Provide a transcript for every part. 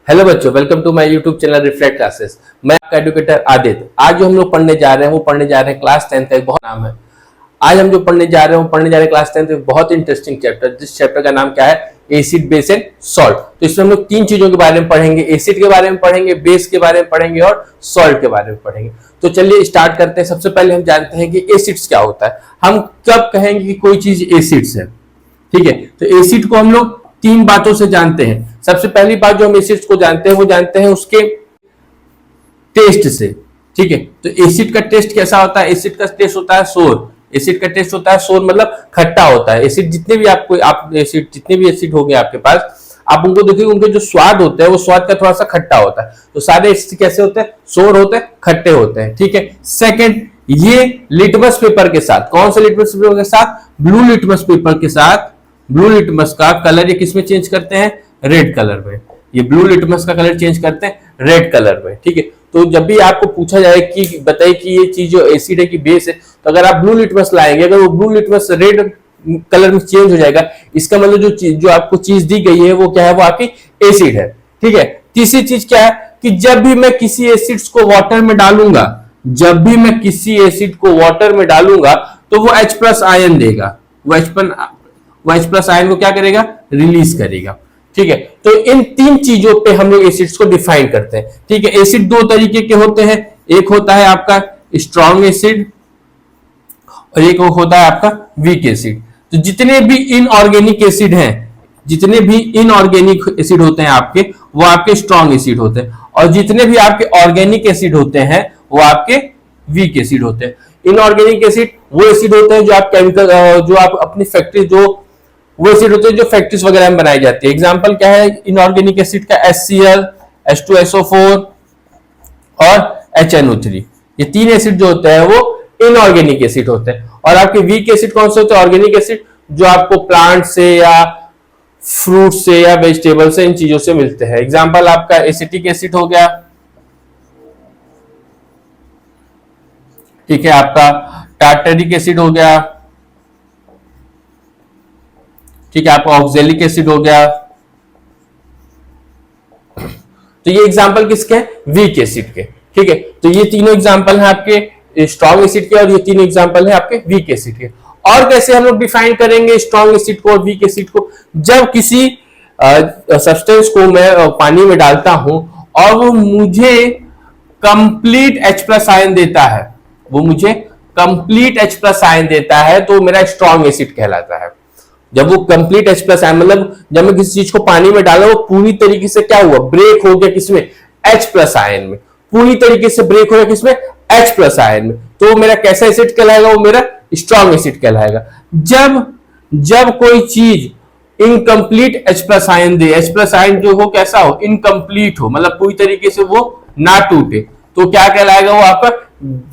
Hello बच्चों, welcome to my YouTube channel reflect classes. मैं आपका एडुकेटर आदित्य। आज जो हम लोग पढ़ने जा रहे हैं वो पढ़ने जा रहे हैं क्लास 10 का एक बहुत नाम है। आज हम जो पढ़ने जा रहे हैं वो पढ़ने जा रहे हैं क्लास 10 का एक बहुत इंटरेस्टिंग चैप्टर, जिस चैप्टर का नाम क्या है, एसिड, बेस एंड सॉल्ट। तो इसमें हम लोग तीन चीजों के बारे में पढ़ेंगे, एसिड के बारे में पढ़ेंगे, बेस के बारे में पढ़ेंगे और सॉल्ट के बारे में पढ़ेंगे। तो चलिए स्टार्ट करते हैं। सबसे पहले हम जानते हैं कि एसिड्स क्या होता है। हम कब कहेंगे कि कोई चीज एसिड्स है, ठीक है। तो एसिड को हम लोग तीन बातों से जानते हैं। सबसे पहली बात जो हम एसिड्स को जानते हैं वो जानते हैं उसके टेस्ट से, ठीक है। तो एसिड का टेस्ट कैसा होता है? एसिड का टेस्ट होता है सोर। एसिड का टेस्ट होता है सोर, मतलब खट्टा होता है। एसिड जितने भी आपको एसिड जितने भी एसिड हो गए आपके पास, आप उनको देखिए, उनके जो स्वाद होता है वो स्वाद का थोड़ा सा खट्टा होता है। तो सारे एसिड कैसे होते हैं? सोर होते हैं, खट्टे होते हैं, ठीक है। सेकंड, ये लिटमस पेपर के साथ, कौन से लिटमस पेपर के साथ? ब्लू लिटमस पेपर के साथ। ब्लू लिटमस का कलर ये किसमें चेंज करते हैं? रेड कलर में। ये ब्लू लिटमस का कलर चेंज करते हैं रेड कलर में, ठीक है। तो जब भी आपको पूछा जाए कि बताइए कि ये चीज जो एसिड है कि बेस है, तो अगर आप ब्लू लिटमस लाएंगे, अगर वो ब्लू लिटमस रेड कलर में चेंज हो जाएगा, इसका मतलब जो आपको चीज दी गई है वो क्या है? वो आपकी एसिड है, ठीक है। तीसरी चीज क्या है कि जब भी मैं किसी एसिड्स को वाटर में डालूंगा, जब भी मैं किसी एसिड को वाटर में डालूंगा तो वो H प्लस आयन देगा। वो H प्लस आयन को क्या करेगा? रिलीज करेगा, ठीक है। तो इन तीन चीजों पे हम लोग एसिड्स को डिफाइन करते हैं, ठीक है। एसिड दो तरीके के होते हैं, एक होता है आपका स्ट्रॉन्ग एसिड और एक होता है आपका वीक एसिड। तो जितने भी इनऑर्गेनिक एसिड हैं, जितने भी इनऑर्गेनिक एसिड होते हैं आपके, वो आपके स्ट्रॉन्ग एसिड होते हैं, और जितने भी आपके ऑर्गेनिक एसिड होते हैं वो आपके वीक एसिड होते हैं। इनऑर्गेनिक एसिड वो एसिड होते हैं जो आप केमिकल, जो आप अपनी फैक्ट्री, जो वो एसिड होते हैं जो फैक्ट्रीज वगैरह में बनाई जाती है। एग्जांपल क्या है इनऑर्गेनिक एसिड का? HCl, H2SO4 और HNO3। ये तीन एसिड जो होते हैं वो इनऑर्गेनिक एसिड होते हैं। और आपके वीक एसिड कौन से होते हैं? ऑर्गेनिक एसिड, जो आपको प्लांट से या फ्रूट से या वेजिटेबल से, इन चीजों से मिलते हैं। एग्जांपल आपका एसिटिक एसिड हो गया, ठीक है। आपका टार्टरिक एसिड हो गया, ठीक है। आपका ऑक्जेलिक एसिड हो गया। तो ये एग्जांपल किसके हैं? वीक एसिड के, ठीक है। तो ये तीनों एग्जांपल हैं आपके स्ट्रॉन्ग एसिड के, और ये तीनों एग्जांपल हैं आपके वीक एसिड के। और कैसे हम लोग डिफाइन करेंगे स्ट्रॉन्ग एसिड को और वीक एसिड को? जब किसी सब्सटेंस को मैं पानी में डालता हूं और वो मुझे कंप्लीट H प्लस आयन देता है, वो मुझे कंप्लीट H प्लस आयन देता है, तो मेरा स्ट्रॉन्ग एसिड कहलाता है। जब वो कंप्लीट H प्लस आयन, मतलब जब मैं किसी चीज को पानी में डाला, वो पूरी तरीके से क्या हुआ? ब्रेक हो गया किसमें? H प्लस आयन में। पूरी तरीके से ब्रेक हो गया किसमें? H प्लस आयन में। तो मेरा कैसा एसिड कहलाएगा? वो मेरा स्ट्रॉन्ग एसिड कहलाएगा। जब जब कोई चीज इनकम्प्लीट H प्लस आयन दे, H प्लस आयन जो हो कैसा हो? इनकम्प्लीट हो, मतलब पूरी तरीके से वो ना टूटे, तो क्या कहलाएगा? वो आपका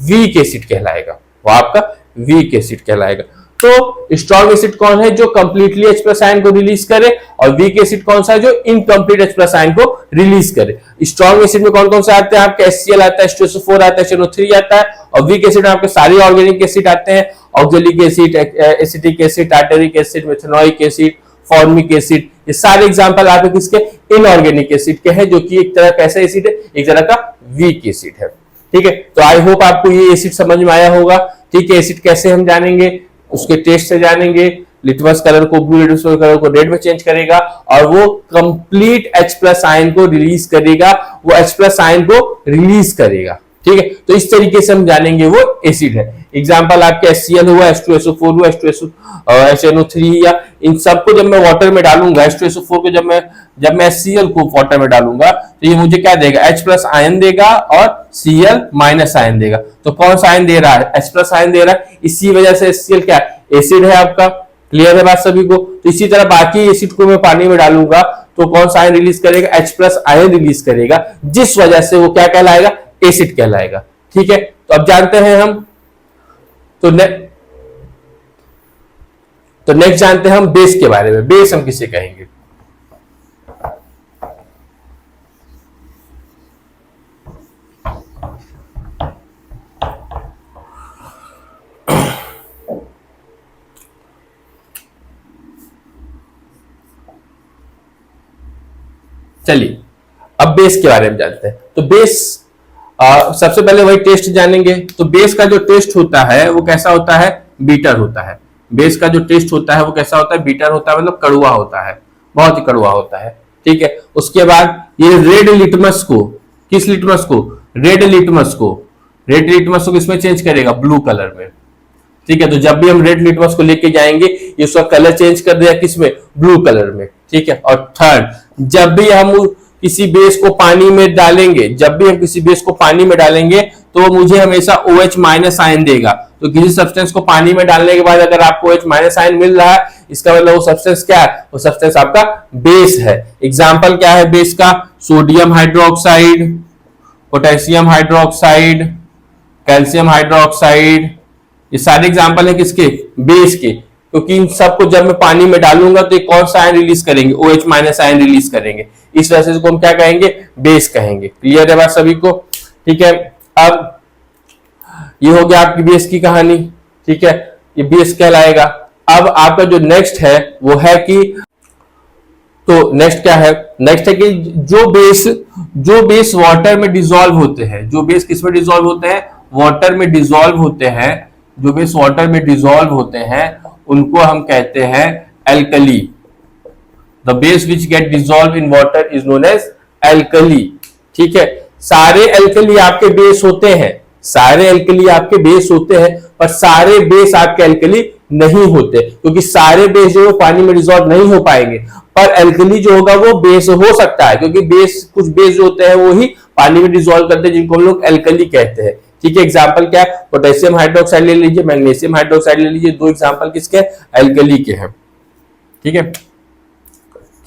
वीक एसिड कहलाएगा। वो आपका वीक एसिड कहलाएगा। तो स्ट्रॉन्ग एसिड कौन है? जो कंप्लीटली H प्लस आयन को रिलीज करे। और वीक एसिड कौन सा है? जो इनकम्प्लीट H प्लस आयन को रिलीज करे। स्ट्रॉन्ग एसिड में कौन कौन से आते हैं आपके? HCl आता है, H2SO4 आता है, HNO3 आता है। और वीक एसिड में आपके सारे ऑर्गेनिक एसिड आते हैं, oxalic acid, acetic acid, tartaric acid, methanoic acid, formic acid. ये सारे एग्जांपल आपके किसके? इनऑर्गेनिक एसिड के हैं, जो कि एक तरह का ऐसा एसिड है, एक तरह का वीक एसिड है, ठीक है। तो आई होप आपको ये एसिड समझ में आया होगा, ठीक है। एसिड कैसे हम जानेंगे? उसके टेस्ट से जानेंगे। लिटमस कलर को, ब्लू लिटमस कलर को रेड में चेंज करेगा, और वो कंप्लीट H प्लस आयन को रिलीज करेगा, वो H प्लस आयन को रिलीज करेगा, ठीक है। तो इस तरीके से हम जानेंगे वो एसिड है। एग्जांपल आपके HCl हुआ, H2SO4 हुआ, HNO3, या इन सबको जब मैं वाटर में डालूंगा, H2SO4 को जब मैं HCl को वाटर में डालूंगा, तो ये मुझे क्या देगा? H प्लस आयन देगा और Cl माइनस आयन देगा। तो कौन सा आयन दे रहा है? H प्लस आयन दे रहा है। इसी वजह से HCl क्या एसिड है आपका। क्लियर है बात सभी को? तो इसी तरह बाकी एसिड को मैं पानी में डालूंगा तो कौन सा आयन रिलीज करेगा? H प्लस आयन रिलीज करेगा, जिस वजह से वो क्या कहलाएगा? एसिड कहलाएगा, ठीक है। तो अब जानते हैं हम, तो नेक्स्ट जानते हैं हम बेस के बारे में। बेस हम किसे कहेंगे? चलिए अब बेस के बारे में जानते हैं। तो बेस सबसे पहले वही टेस्ट जानेंगे। तो बेस का जो टेस्ट होता है वो कैसा होता है, बीटर होता है। बेस का जो टेस्ट होता है वो कैसा होता है, बीटर होता है, मतलब कड़वा होता है, बहुत ही कड़वा होता है। ठीक है, उसके बाद ये रेड लिटमस को, किस लिटमस को, रेड लिटमस को, रेड लिटमस को किसमें चेंज करेगा, ब्लू कलर में। ठीक है, तो जब भी हम रेड लिटमस को लेके जाएंगे ये उसका कलर चेंज कर देगा किसमें, ब्लू कलर में। ठीक है, और थर्ड, जब भी हम किसी बेस को पानी में डालेंगे, जब भी हम किसी बेस को पानी में डालेंगे तो मुझे हमेशा OH माइनस आयन देगा। तो किसी सब्सटेंस को पानी में डालने के बाद अगर आपको OH माइनस आयन मिल रहा है, इसका मतलब वो सब्सटेंस क्या है, वो सब्सटेंस आपका बेस है। एग्जाम्पल क्या है बेस का, sodium hydroxide, potassium hydroxide, calcium hydroxide, ये सारे एग्जाम्पल है किसके, बेस के। क्योंकि इन सबको जब मैं पानी में डालूंगा तो ये कौन सा आयन रिलीज करेंगे, OH माइनस आयन रिलीज करेंगे। इस वजह से इसको हम क्या कहेंगे, बेस कहेंगे। क्लियर है बात सभी को। ठीक है, अब ये हो गया आपकी बेस की कहानी। ठीक है, ये बेस कहलाएगा। अब आपका जो नेक्स्ट है वो है कि, तो नेक्स्ट क्या है, नेक्स्ट है कि जो बेस वाटर में डिसॉल्व होते हैं, जो बेस किस में डिसॉल्व होते हैं, वाटर में डिसॉल्व होते हैं, जो बेस वाटर में डिसॉल्व होते हैं उनको हम कहते हैं alkali. The base which get dissolve in water is known as alkali. ठीक है, सारे एल्कली आपके बेस होते हैं, सारे एल्कली आपके बेस होते हैं, पर सारे बेस आपके एल्कली नहीं होते, क्योंकि सारे बेस जो है पानी में डिसॉल्व नहीं हो पाएंगे। पर एल्कली जो होगा वो बेस हो सकता है, क्योंकि बेस, कुछ बेस जो होते हैं वो ही पानी में डिसॉल्व करते हैं, जिनको हम लोग एल्कली कहते हैं। ठीक है, एग्जांपल क्या है, पोटेशियम हाइड्रोक्साइड ले लीजिए, मैग्नीशियम हाइड्रोक्साइड ले लीजिए, दो एग्जांपल किसके, एल्कली के हैं। ठीक है,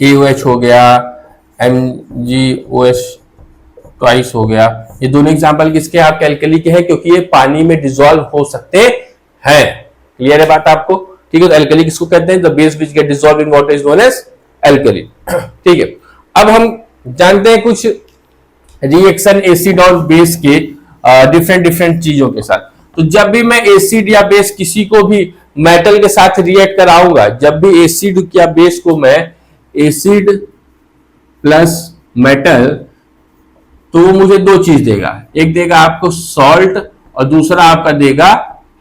KOH हो गया, MgOH ट्वाइस हो गया, ये दोनों एग्जांपल किसके, आपके एल्कली के हैं, क्योंकि ये पानी में डिसॉल्व हो सकते हैं। क्लियर है बात आपको। ठीक है, तो एल्कली किसको कहते हैं, the base which get dissolve in water is known as alkali. ठीक है, अब हम जानते हैं कुछ रिएक्शन एसिड और बेस के डिफरेंट चीजों के साथ। तो जब भी मैं एसिड या बेस किसी को भी मेटल के साथ रिएक्ट कराऊंगा, जब भी एसिड या बेस को मैं एसिड प्लस मेटल, तो वो मुझे दो चीज देगा, एक देगा आपको सॉल्ट और दूसरा आपका देगा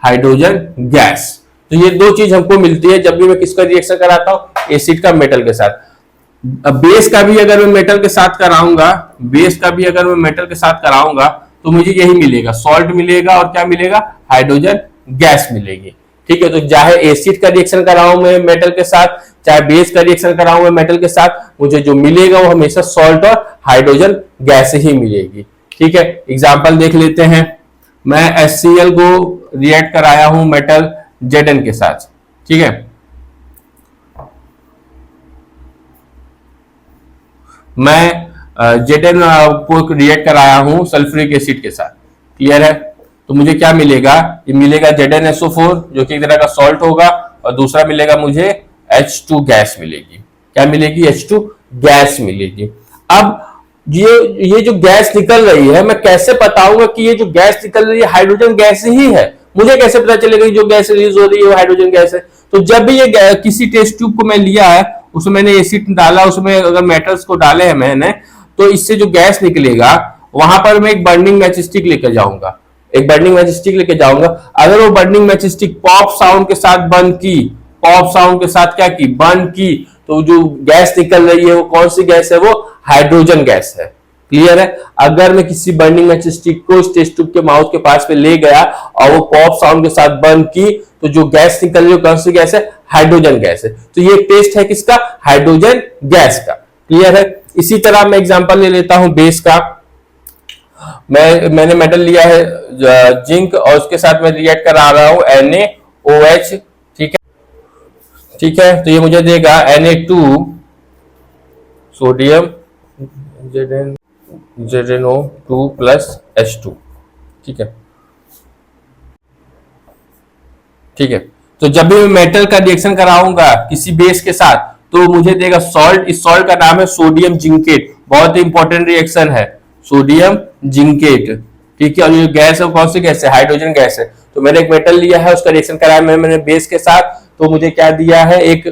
हाइड्रोजन गैस। तो ये दो चीज हमको मिलती है जब भी मैं किसका रिएक्शन कराता हूं, एसिड का मेटल के साथ। अब बेस का भी अगर मैं मेटल के साथ कराऊंगा, बेस का भी अगर मैं मेटल के साथ कराऊंगा तो मुझे यही मिलेगा, सॉल्ट मिलेगा और क्या मिलेगा, हाइड्रोजन गैस मिलेगी। ठीक है, तो चाहे एसिड का रिएक्शन कराऊं मैं मेटल के साथ, चाहे बेस का रिएक्शन कराऊं मैं मेटल के साथ, मुझे जो मिलेगा वो हमेशा सॉल्ट और हाइड्रोजन गैस ही मिलेगी। ठीक है, एग्जांपल देख लेते हैं। मैं HCl को रिएक्ट कराया हूं मेटल Zn के साथ। ठीक है, मैं Zn को रिएक्ट कराया हूं सल्फ्यूरिक एसिड के साथ। क्लियर है, तो मुझे क्या मिलेगा, ये मिलेगा ZnSO4 जो कि एक तरह का सॉल्ट होगा, और दूसरा मिलेगा मुझे H2 गैस मिलेगी। क्या मिलेगी, H2 गैस मिलेगी। अब ये जो गैस निकल रही है, मैं कैसे बताऊंगा कि ये जो गैस निकल रही है हाइड्रोजन गैस ही है, मुझे कैसे पता चलेगा जो गैस रिलीज हो रही है वो हाइड्रोजन गैस है। तो जब भी ये किसी टेस्ट ट्यूब को मैं लिया है, उसमें मैंने एसिड डाला, उसमें अगर मेटल्स को डाले हैं मैंने, तो इससे जो गैस निकलेगा वहां पर मैं एक बर्निंग मैच स्टिक लेकर जाऊंगा, एक बर्निंग मैच स्टिक लेकर जाऊंगा। अगर वो burning match stick pop sound के साथ बंद की, पॉप साउंड के साथ क्या की, बंद की, तो जो गैस निकल रही है वो कौन सी गैस है, वो हाइड्रोजन गैस है। क्लियर है, अगर मैं किसी बर्निंग मैच स्टिक को इस टेस्ट ट्यूब के माउथ के पास पे ले गया और वो पॉप साउंड के साथ बंद की, तो जो गैस निकल रही है कौन सी गैस है, हाइड्रोजन गैस है। तो ये टेस्ट है किसका, हाइड्रोजन गैस का। क्लियर है, इसी तरह मैं एग्जांपल ले लेता हूं बेस का। मैंने मेटल लिया है जिंक और उसके साथ मैं रिएक्ट करा रहा हूं NaOH। ठीक है, ठीक है, तो ये मुझे देगा Na2 sodium ZnO2 plus H2। ठीक है, ठीक है, तो जब भी मैं मेटल का रिएक्शन कराऊंगा किसी बेस के साथ तो मुझे देगा सॉल्ट। इस सॉल्ट का नाम है सोडियम जिंकेट, बहुत ही इंपॉर्टेंट रिएक्शन है, सोडियम जिंकेट। ठीक है, और ये गैस है कौन सी गैस है, हाइड्रोजन गैस है। तो मैंने एक मेटल लिया है, उसका रिएक्शन कराया मैंने बेस के साथ, तो मुझे क्या दिया है, एक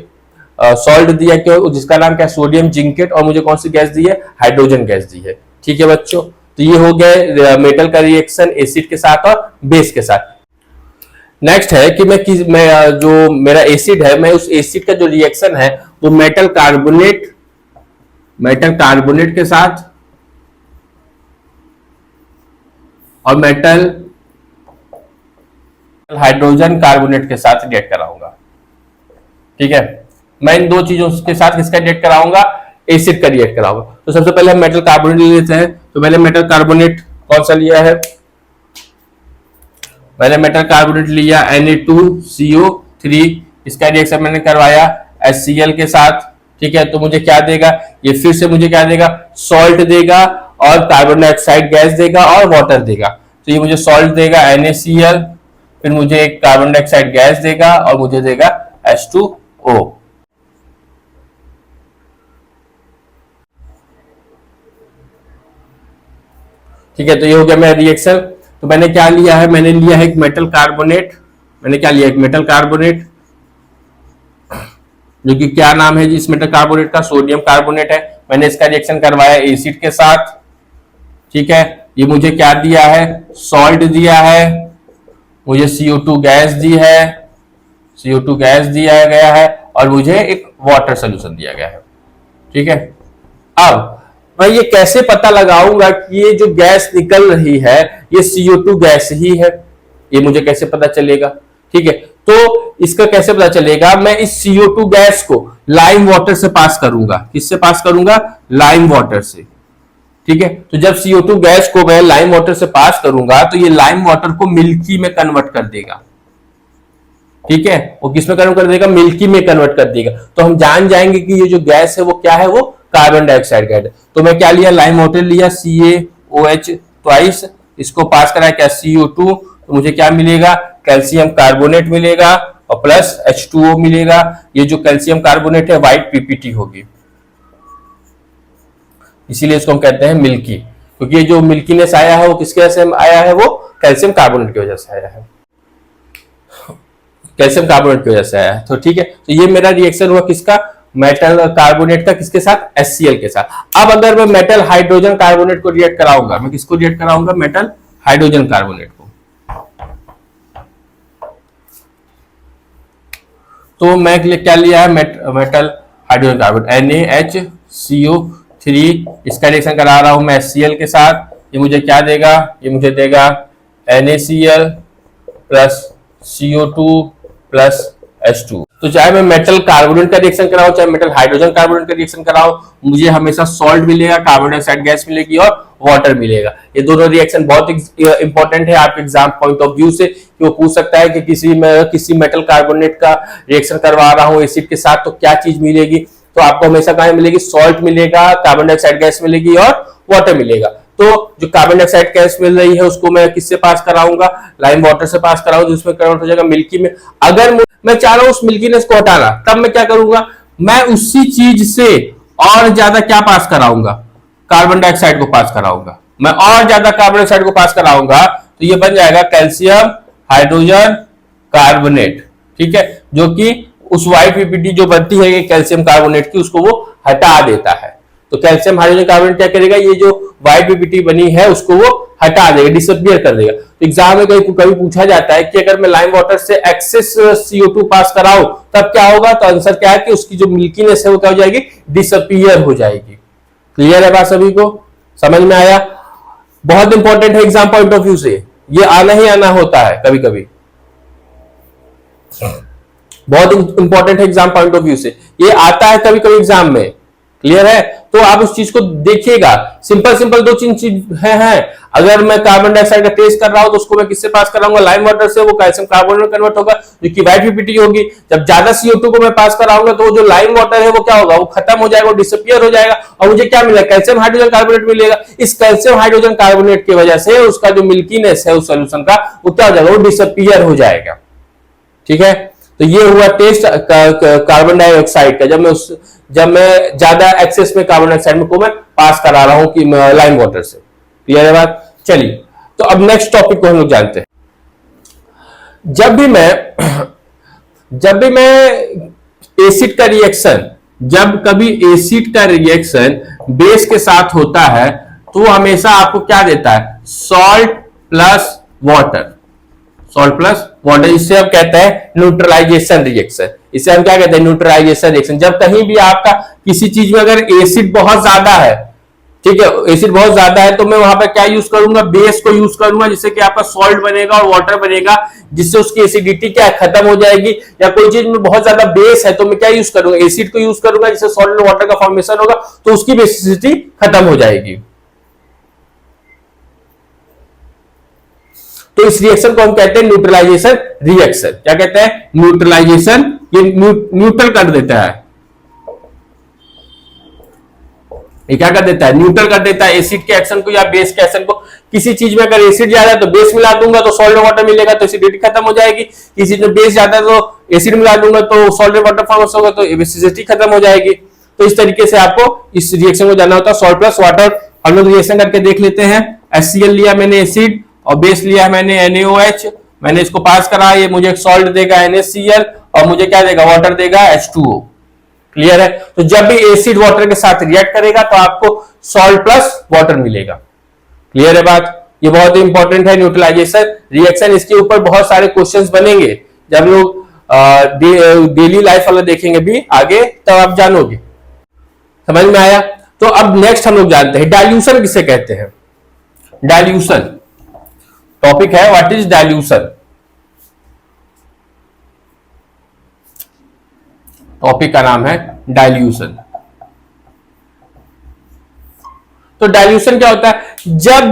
सॉल्ट दिया क्यों, जिसका नाम क्या है सोडियम जिंकेट, और मुझे कौन सी गैस दी है, हाइड्रोजन गैस दी है। ठीक है बच्चों, तो ये हो गया मेटल का रिएक्शन एसिड के साथ और बेस के साथ। नेक्स्ट है कि मैं जो मेरा एसिड है, मैं उस एसिड का जो रिएक्शन है वो मेटल कार्बोनेट के साथ और मेटल हाइड्रोजन कार्बोनेट के साथ रिएक्ट कराऊंगा। ठीक है, मैं इन दो चीजों के साथ किसका रिएक्ट कराऊंगा, एसिड का रिएक्ट कराऊंगा। तो सबसे पहले हम मेटल कार्बोनेट ले लेते हैं। तो मैंने मेटल कार्बोनेट कौन सा लिया है, मैंने मेटल कार्बोनेट लिया Na2CO3, इसका रिएक्शन मैंने करवाया HCl के साथ। ठीक है, तो मुझे क्या देगा, ये फिर से मुझे क्या देगा, सॉल्ट देगा और कार्बन डाइऑक्साइड गैस देगा और वाटर देगा। तो ये मुझे सॉल्ट देगा NaCl, फिर मुझे एक कार्बन डाइऑक्साइड गैस देगा और मुझे देगा H2O। ठीक है, तो ये हो गया मेरा रिएक्शन। तो मैंने क्या लिया है, मैंने लिया है एक मेटल कार्बोनेट, मैंने क्या लिया, एक मेटल कार्बोनेट, जो कि क्या नाम है इस मेटल कार्बोनेट का, सोडियम कार्बोनेट है। मैंने इसका रिएक्शन करवाया एसिड के साथ। ठीक है, ये मुझे क्या दिया है, सॉल्ट दिया है, मुझे CO2 गैस दी है, CO2 गैस दिया गया है और मुझे एक वाटर सोल्यूशन दिया गया है। ठीक है, अब मैं ये कैसे पता लगाऊंगा कि ये जो गैस निकल रही है ये CO2 गैस ही है, ये मुझे कैसे पता चलेगा। ठीक है, तो इसका कैसे पता चलेगा, मैं इस CO2 गैस को लाइम वाटर से पास करूंगा। किससे पास करूंगा, लाइम वाटर से। ठीक है, तो जब CO2 गैस को मैं लाइम वाटर से पास करूंगा तो ये लाइम वाटर को मिल्की में कन्वर्ट कर देगा। ठीक है, वो किसमें कन्वर्ट कर देगा, मिल्की में कन्वर्ट कर देगा। तो हम जान जाएंगे कि ये जो गैस है वो क्या है, वो कार्बन डाइऑक्साइड गैस है। तो मैं क्या लिया, लाइम वाटर लिया CaOH ट्वाइस, इसको पास करा क्या CO2, तो मुझे क्या मिलेगा, कैल्शियम कार्बोनेट मिलेगा और प्लस H2O मिलेगा। ये जो कैल्शियम कार्बोनेट है व्हाइट PPT होगी, इसीलिए इसको हम कहते हैं मिल्की, क्योंकि ये जो मिल्कीनेस आया है वो किसके वजह से आया है, वो कैल्शियम कार्बोनेट की वजह से आया है, कैल्शियम कार्बोनेट की वजह से आया है। तो ठीक है, तो ये मेरा रिएक्शन हुआ किसका, मेटल कार्बोनेट का, किसके साथ, HCl के साथ। अब अगर मैं मेटल हाइड्रोजन कार्बोनेट को रिएक्ट कराऊंगा, मैं किसको रिएक्ट कराऊंगा, मेटल हाइड्रोजन कार्बोनेट को। तो मैं क्या लिया है, मेटल हाइड्रोजन कार्बोनेट NaHCO3, इसका रिएक्शन करा रहा हूं मैं HCl के साथ। ये मुझे क्या देगा, ये मुझे देगा NaCl plus CO2 plus H2। तो चाहे मैं मेटल कार्बोनेट का रिएक्शन कराऊं, चाहे मेटल हाइड्रोजन कार्बोनेट का रिएक्शन कराऊं, मुझे हमेशा सॉल्ट मिलेगा, कार्बन डाइऑक्साइड गैस मिलेगी और वाटर मिलेगा। ये दोनों रिएक्शन बहुत इंपॉर्टेंट है आपके एग्जाम पॉइंट ऑफ व्यू से, कि वो पूछ सकता है कि किसी मेटल कार्बोनेट का रिएक्शन करवा रहा हूं एसिड के साथ तो क्या चीज मिलेगी। तो आपको हमेशा क्या मिलेगी, सॉल्ट मिलेगा, कार्बन डाइऑक्साइड गैस मिलेगी और वाटर मिलेगा। तो जो कार्बन डाइऑक्साइड गैस मिल रही है उसको मैं किससे पास कराऊंगा, लाइम वाटर से पास कराऊंगा, जिसमें कन्वर्ट हो जाएगा मिल्की में। अगर मैं चाह रहा हूं उस मिल्कीनेस को हटाना, तब मैं क्या करूंगा, मैं उसी चीज से और ज्यादा क्या पास कराऊंगा, कार्बन डाइऑक्साइड को पास कराऊंगा। मैं और ज्यादा कार्बन डाइऑक्साइड को पास कराऊंगा तो ये बन जाएगा कैल्शियम हाइड्रोजन कार्बोनेट। ठीक है, जो कि उस व्हाइट PPT जो बनती है कैल्शियम कार्बोनेट की, उसको वो हटा देता है। तो कैल्शियम हाइड्रोजन कार्बोनेट क्या करेगा, ये जो व्हाइट PPT बनी है उसको वो हटा देगा, डिसअपियर कर देगा। तो एग्जाम में कभी पूछा जाता है कि अगर मैं लाइम वाटर से एक्सेस CO2 पास कराऊं तब क्या होगा, तो आंसर क्या है कि उसकी जो मिल्कीनेस है वो क्या हो जाएगी, डिसअपियर हो जाएगी। क्लियर है बात सभी को, समझ में आया। बहुत इंपॉर्टेंट है एग्जाम पॉइंट ऑफ व्यू से, ये आना ही आना होता है कभी कभी, बहुत इंपॉर्टेंट है एग्जाम पॉइंट ऑफ व्यू से, ये आता है कभी कभी एग्जाम में। क्लियर है, तो आप उस चीज को देखिएगा। सिंपल दो चीज है। अगर मैं कार्बन डाइऑक्साइड का टेस्ट कर रहा हूं तो उसको मैं किससे पास कराऊंगा, लाइम वाटर से, वो कैल्शियम कार्बोनेट में कन्वर्ट होगा जो कि व्हाइट PPT होगी। जब ज्यादा CO2 को मैं पास कराऊंगा तो जो लाइम वाटर है वो क्या होगा, वो खत्म हो जाएगा, वो डिसअपियर हो जाएगा और मुझे क्या मिलेगा, कैल्शियम हाइड्रोजन कार्बोनेट मिलेगा। इस कैल्शियम हाइड्रोजन कार्बोनेट की वजह से उसका जो मिल्कीनेस है उस सोल्यूशन का, वो क्या हो जाएगा, वो डिसअपियर हो जाएगा। ठीक है, तो ये हुआ टेस्ट कार्बन डाइऑक्साइड का, जब मैं ज्यादा एक्सेस में कार्बन डाइऑक्साइड को मैं पास करा रहा हूं कि लाइम वाटर से। क्लियर है बात। चलिए, तो अब नेक्स्ट टॉपिक को हम लोग जानते हैं। जब भी मैं एसिड का रिएक्शन, जब कभी एसिड का रिएक्शन बेस के साथ होता है तो हमेशा आपको क्या देता है, salt plus water, salt plus water. इससे हम कहते हैं न्यूट्रलाइजेशन रिएक्शन। इसे हम क्या कहते हैं, न्यूट्रलाइजेशन रिएक्शन। जब कहीं भी आपका किसी चीज में अगर एसिड बहुत ज्यादा है, ठीक है, एसिड बहुत ज्यादा है, तो मैं वहां पर क्या यूज करूंगा, बेस को यूज करूंगा, जिससे कि आपका सॉल्ट बनेगा और वाटर बनेगा, जिससे उसकी एसिडिटी क्या खत्म हो जाएगी। या कोई चीज में बहुत ज्यादा बेस है तो मैं क्या यूज करूंगा, एसिड को यूज करूंगा, जिससे सॉल्ट और वाटर का फॉर्मेशन होगा, तो उसकी बेसिसिटी खत्म हो जाएगी। तो इस रिएक्शन को हम कहते हैं न्यूट्रलाइजेशन रिएक्शन। क्या कहते हैं, न्यूट्रलाइजेशन, ये न्यूट्रल कर देता है, ये क्या कर देता है, न्यूट्रल कर देता है एसिड के एक्शन को या बेस के एक्शन को। किसी चीज में अगर एसिड ज्यादा है तो बेस मिला दूंगा तो सॉल्ट वाटर मिलेगा, तो एसिडिटी खत्म हो जाएगी। किसी चीज में बेस ज्यादा है तो एसिड मिला दूंगा तो सॉल्ट वाटर फॉर्म होगा, तो एसिडिटी खत्म हो जाएगी। तो इस तरीके से आपको इस रिएक्शन को जानना होता है, सॉल्ट प्लस वाटर। हम लोग रिएक्शन करके देख लेते हैं। HCl लिया मैंने एसिड, और बेस लिया मैंने NaOH, मैंने इसको पास करा, ये मुझे सॉल्ट देगा NaCl, और मुझे क्या देगा, वाटर देगा H2O। क्लियर है। तो जब भी एसिड वाटर के साथ रिएक्ट करेगा तो आपको सॉल्ट प्लस वाटर मिलेगा। क्लियर है बात, ये बहुत ही इंपॉर्टेंट है न्यूट्रलाइजेशन रिएक्शन। इसके ऊपर बहुत सारे क्वेश्चंस बनेंगे जब लोग डेली लाइफ वाला देखेंगे भी आगे, तब आप जानोगे। समझ में आया। तो अब नेक्स्ट हम लोग जानते हैं डाइल्यूशन किसे कहते हैं। डाइल्यूशन टॉपिक है, व्हाट इज डाइल्यूशन। टॉपिक का नाम है डाइल्यूशन। तो डाइल्यूशन क्या होता है, जब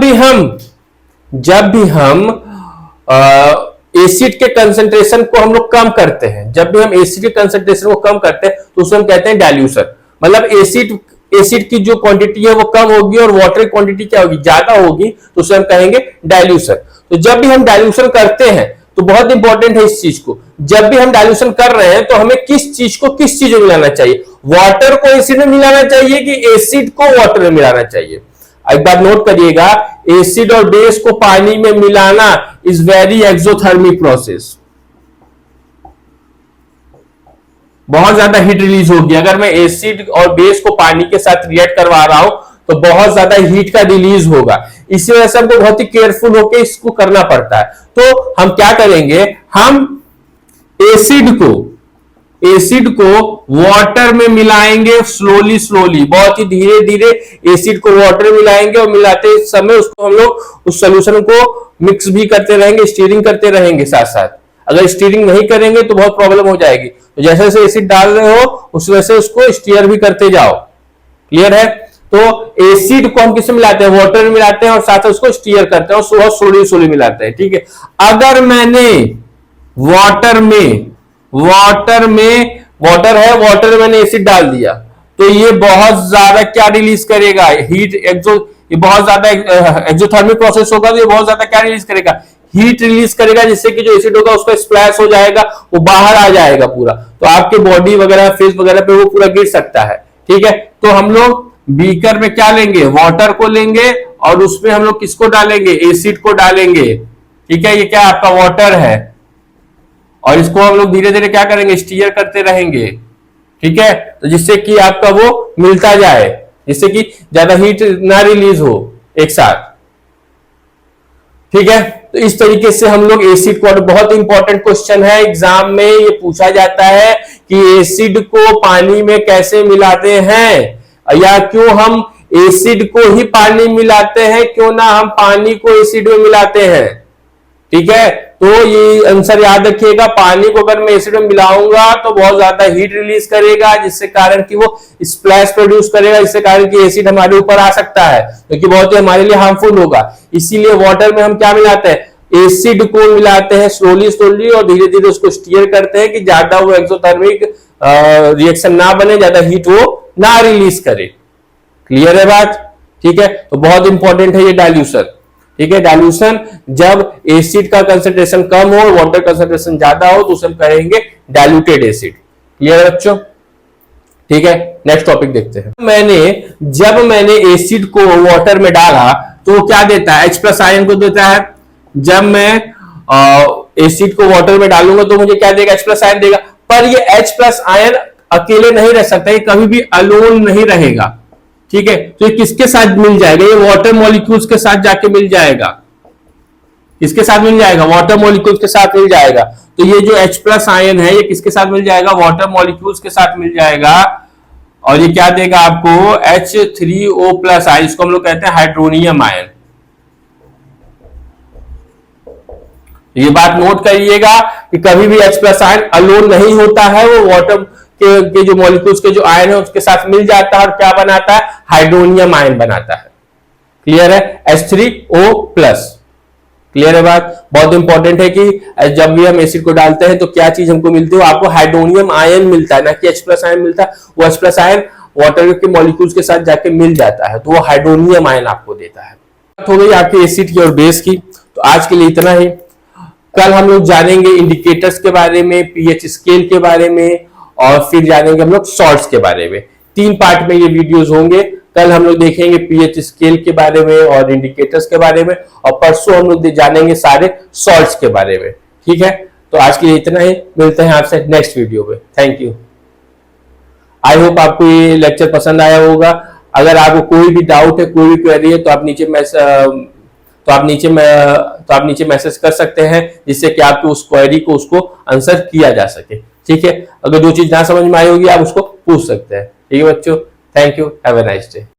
भी हम एसिड के कंसंट्रेशन को हम लोग कम करते हैं, जब भी हम एसिड के कंसंट्रेशन को कम करते हैं तो उसे हम कहते हैं डाइल्यूशन। मतलब एसिड की जो क्वांटिटी है वो कम होगी और वाटर की क्वांटिटी क्या होगी, ज्यादा होगी, तो उसे हम कहेंगे डाइल्यूशन। तो जब भी हम डाइल्यूशन करते हैं तो बहुत इंपॉर्टेंट है इस चीज को, जब भी हम डाइल्यूशन कर रहे हैं तो हमें किस चीज में मिलाना चाहिए, वाटर को एसिड में मिलाना चाहिए कि एसिड को वाटर में मिलाना चाहिए। एक बार नोट करिएगा, एसिड और बेस को पानी में मिलाना इज वेरी एक्सोथर्मिक प्रोसेस। बहुत ज्यादा हीट रिलीज होगी अगर मैं एसिड और बेस को पानी के साथ रिएक्ट करवा रहा हूं, तो बहुत ज्यादा हीट का रिलीज होगा। इसी वजह से हमको बहुत ही केयरफुल होकर इसको करना पड़ता है। तो हम क्या करेंगे, हम एसिड को वाटर में मिलाएंगे स्लोली, बहुत ही धीरे धीरे एसिड को वाटर में मिलाएंगे, और मिलाते समय उसको हम लोग उस सोल्यूशन को मिक्स भी करते रहेंगे, स्टीयरिंग करते रहेंगे साथ साथ। अगर स्टीयरिंग नहीं करेंगे तो बहुत प्रॉब्लम हो जाएगी। तो जैसे जैसे एसिड डाल रहे हो उस वजह से उसको स्टीयर भी करते जाओ। क्लियर है। तो एसिड को हम किसमें मिलाते हैं, वाटर में मिलाते हैं, और साथ साथ उसको स्टीयर करते हैं और स्लोली मिलाते हैं। ठीक है। अगर मैंने वाटर में मैंने एसिड डाल दिया तो ये बहुत ज्यादा क्या रिलीज करेगा, हीट ये बहुत ज्यादा एक्सोथर्मिक प्रोसेस होगा, तो ये बहुत ज्यादा क्या रिलीज करेगा, हीट रिलीज करेगा, जिससे कि जो एसिड होगा उसका स्प्लैश हो जाएगा, वो बाहर आ जाएगा पूरा, तो आपके बॉडी वगैरह फेस वगैरह पे वो पूरा गिर सकता है। ठीक है। तो हम लोग बीकर में क्या लेंगे, वाटर को लेंगे, और उसमें हम लोग किसको डालेंगे, एसिड को डालेंगे। ठीक है। ये क्या आपका वाटर है, और इसको हम लोग धीरे धीरे क्या करेंगे, स्टीयर करते रहेंगे। ठीक है। तो जिससे कि आपका वो मिलता जाए, जिससे कि ज्यादा हीट ना रिलीज हो एक साथ। ठीक है। तो इस तरीके से हम लोग एसिड को, बहुत इंपॉर्टेंट क्वेश्चन है एग्जाम में, ये पूछा जाता है कि एसिड को पानी में कैसे मिलाते हैं, या क्यों हम एसिड को ही पानी मिलाते हैं, क्यों ना हम पानी को एसिड में मिलाते हैं। ठीक है। तो ये आंसर याद रखिएगा, पानी को अगर मैं एसिड में मिलाऊंगा तो बहुत ज्यादा हीट रिलीज करेगा, जिससे कारण कि वो स्प्लैश प्रोड्यूस करेगा, जिससे कारण कि एसिड हमारे ऊपर आ सकता है, क्योंकि बहुत ही हमारे लिए हार्मफुल होगा। इसीलिए वाटर में हम क्या मिलाते हैं, एसिड को मिलाते हैं स्लोली, और धीरे धीरे उसको स्टीयर करते हैं कि ज्यादा वो एक्सोथर्मिक रिएक्शन ना बने, ज्यादा हीट वो ना रिलीज करे। क्लियर है बात। ठीक है। तो बहुत इंपॉर्टेंट है ये डाइल्यूशन। ठीक है। डाइल्यूशन जब एसिड का कंसंट्रेशन कम हो, वाटर कंसंट्रेशन ज्यादा हो, तो उसे हम कहेंगे डाइल्यूटेड एसिड। क्लियर है बच्चों। ठीक है। नेक्स्ट टॉपिक देखते हैं। जब मैंने एसिड को वाटर में डाला तो वो क्या देता है, H+ आयन को देता है। जब मैं एसिड को वाटर में डालूंगा तो मुझे क्या देगा, H+ आयन देगा। पर ये H प्लस आयन अकेले नहीं रह सकता, ये कभी भी अलोन नहीं रहेगा, ठीक है। तो ये किसके साथ मिल जाएगा, ये वाटर मॉलिक्यूल्स के साथ जाके मिल जाएगा, किसके साथ मिल जाएगा, वाटर मॉलिक्यूल्स के साथ मिल जाएगा। तो ये जो H प्लस आयन है ये किसके साथ मिल जाएगा, वाटर मॉलिक्यूल्स के साथ मिल जाएगा, और ये क्या देगा आपको H3O प्लस आयन, इसको हम लोग कहते हैं हाइड्रोनियम आयन। ये बात नोट करिएगा कि कभी भी H प्लस आयन अलोन नहीं होता है, वो वाटर के जो मॉलिक्यूल्स के जो आयन है उसके साथ मिल जाता है और क्या बनाता है, हाइड्रोनियम आयन बनाता है। क्लियर है, H3O प्लस। क्लियर है बात, बहुत इंपॉर्टेंट है कि जब भी हम एसिड को डालते हैं तो क्या चीज हमको मिलती है, आपको हाइड्रोनियम आयन मिलता है, ना कि H प्लस आयन मिलता है। वो H प्लस आयन वाटर के मॉलिक्यूल्स के साथ जाके मिल जाता है, तो वो हाइड्रोनियम आयन आपको देता है। हो गई आपकी एसिड की और बेस की। तो आज के लिए इतना ही। कल हम लोग जानेंगे इंडिकेटर्स के बारे में, पीएच स्केल के बारे में, और फिर जानेंगे हम लोग सॉल्ट्स के बारे में। 3 पार्ट में ये वीडियोस होंगे। कल हम लोग देखेंगे पीएच स्केल के बारे में और इंडिकेटर्स के बारे में, और परसों हम लोग जानेंगे सारे सॉल्ट्स के बारे में। ठीक है, तो आज के लिए इतना ही, मिलते हैं आपसे नेक्स्ट वीडियो में। Thank you. आई होप आपको ये लेक्चर पसंद आया होगा। अगर आपको कोई भी डाउट है, कोई भी क्वेरी है, तो आप नीचे मैसेज कर सकते हैं, जिससे कि आपको उस क्वेरी को उसको आंसर किया जा सके। ठीक है, अगर जो चीज ना समझ में आई होगी आप उसको पूछ सकते हैं। ठीक है बच्चों, thank you, have a nice day.